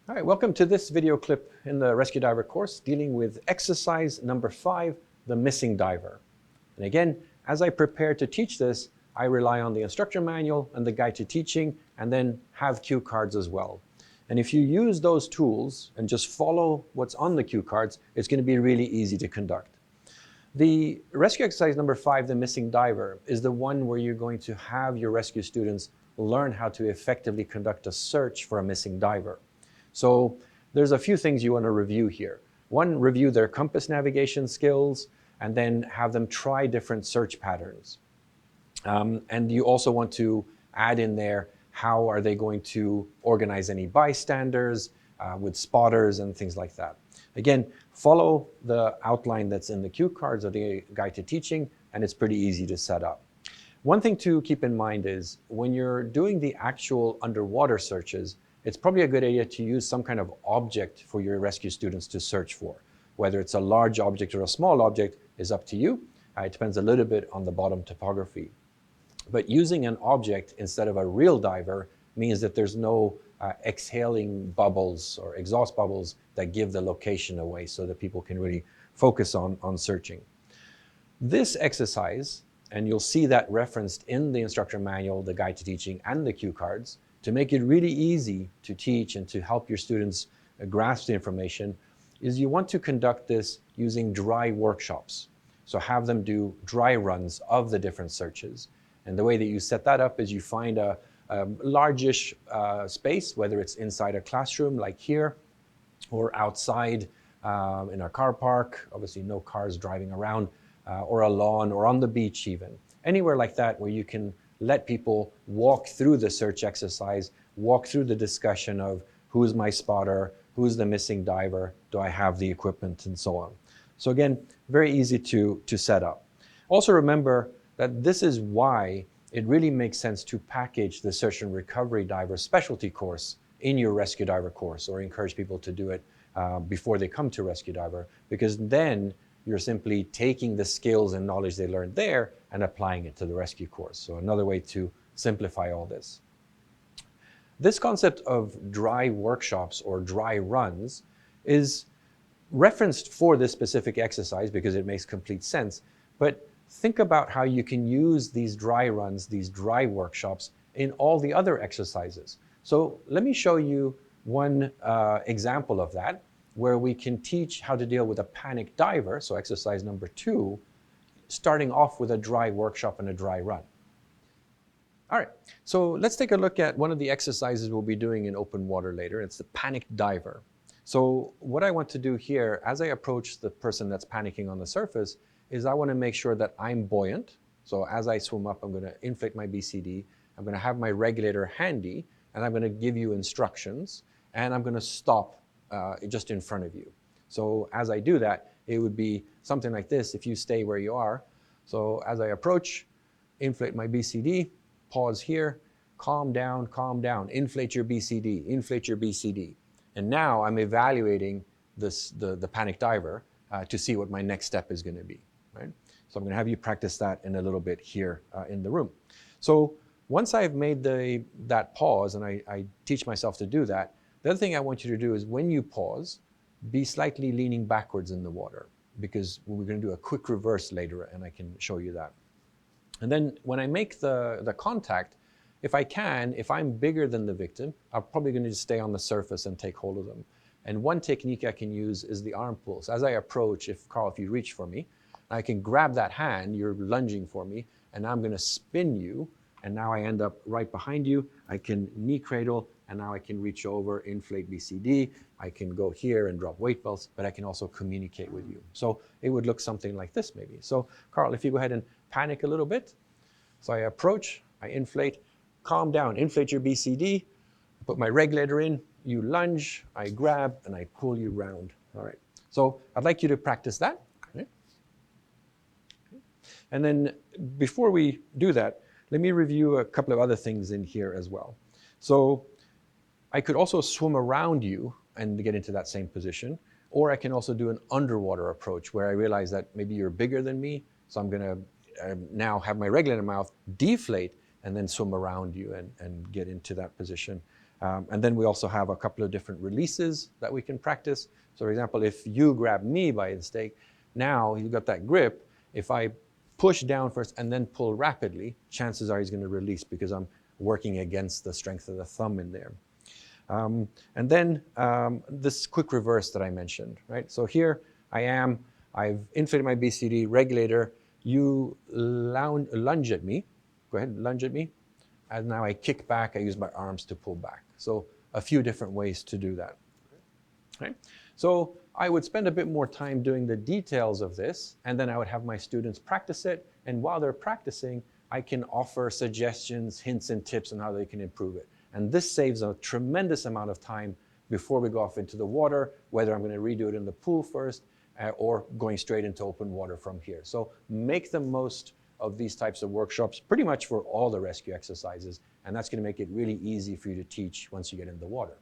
All right, welcome to this video clip in the Rescue Diver course dealing with exercise number 5, the missing diver. And again, as I prepare to teach this, I rely on the instructor manual and the guide to teaching, and then have cue cards as well. And if you use those tools and just follow what's on the cue cards, it's going to be really easy to conduct. The rescue exercise number 5, the missing diver, is the one where you're going to have your rescue students learn how to effectively conduct a search for a missing diver. So there's a few things you want to review here. One, review their compass navigation skills, and then have them try different search patterns. And you also want to add in there, how are they going to organize any bystanders with spotters and things like that. Again, follow the outline that's in the cue cards or the guide to teaching, and it's pretty easy to set up. One thing to keep in mind is when you're doing the actual underwater searches, it's probably a good idea to use some kind of object for your rescue students to search for. Whether it's a large object or a small object is up to you. It depends a little bit on the bottom topography. But using an object instead of a real diver means that there's no exhaling bubbles or exhaust bubbles that give the location away, so that people can really focus on searching. This exercise, and you'll see that referenced in the instructor manual, the guide to teaching, and the cue cards, to make it really easy to teach and to help your students grasp the information, is you want to conduct this using dry workshops. So have them do dry runs of the different searches. And the way that you set that up is you find a largish space, whether it's inside a classroom like here, or outside in a car park, obviously no cars driving around, or a lawn, or on the beach even. Anywhere like that where you can let people walk through the search exercise, walk through the discussion of who's my spotter, who's the missing diver, do I have the equipment, and so on. So again, very easy to set up. Also remember that this is why it really makes sense to package the search and recovery diver specialty course in your rescue diver course, or encourage people to do it before they come to rescue diver, because then you're simply taking the skills and knowledge they learned there and applying it to the rescue course. So another way to simplify all this. This concept of dry workshops or dry runs is referenced for this specific exercise because it makes complete sense. But think about how you can use these dry runs, these dry workshops, in all the other exercises. So let me show you one example of that, where we can teach how to deal with a panic diver, so exercise number 2, starting off with a dry workshop and a dry run. All right, so let's take a look at one of the exercises we'll be doing in open water later. It's the panic diver. So what I want to do here, as I approach the person that's panicking on the surface, is I want to make sure that I'm buoyant. So as I swim up, I'm going to inflate my BCD, I'm going to have my regulator handy, and I'm going to give you instructions, and I'm going to stop just in front of you. So as I do that, it would be something like this if you stay where you are. So as I approach, inflate my BCD, pause here, calm down, inflate your BCD, inflate your BCD. And now I'm evaluating the panic diver to see what my next step is going to be. Right? So I'm going to have you practice that in a little bit here in the room. So once I've made that pause, and I teach myself to do that, the other thing I want you to do is when you pause, be slightly leaning backwards in the water, because we're going to do a quick reverse later, and I can show you that. And then when I make the contact, if I'm bigger than the victim, I'm probably going to just stay on the surface and take hold of them. And one technique I can use is the arm pull. So as I approach, if you reach for me, I can grab that hand, you're lunging for me, and I'm going to spin you, and now I end up right behind you. I can knee cradle, and now I can reach over, inflate BCD. I can go here and drop weight belts, but I can also communicate with you. So it would look something like this maybe. So Carl, if you go ahead and panic a little bit. So I approach, I inflate, calm down, inflate your BCD, put my regulator in, you lunge, I grab, and I pull you round. All right. So I'd like you to practice that. Okay. And then before we do that, let me review a couple of other things in here as well. So I could also swim around you and get into that same position, or I can also do an underwater approach where I realize that maybe you're bigger than me, so I'm going to now have my regulator mouth deflate and then swim around you and get into that position. And then we also have a couple of different releases that we can practice. So for example, if you grab me by mistake, now you've got that grip. If I push down first and then pull rapidly, chances are he's going to release because I'm working against the strength of the thumb in there. And then this quick reverse that I mentioned, right? So here I've inflated my BCD regulator, you lunge at me, go ahead, lunge at me, and now I kick back, I use my arms to pull back. So a few different ways to do that. Right? So I would spend a bit more time doing the details of this, and then I would have my students practice it, and while they're practicing, I can offer suggestions, hints, and tips on how they can improve it. And this saves a tremendous amount of time before we go off into the water, whether I'm going to redo it in the pool first, or going straight into open water from here. So make the most of these types of workshops pretty much for all the rescue exercises, and that's going to make it really easy for you to teach once you get in the water.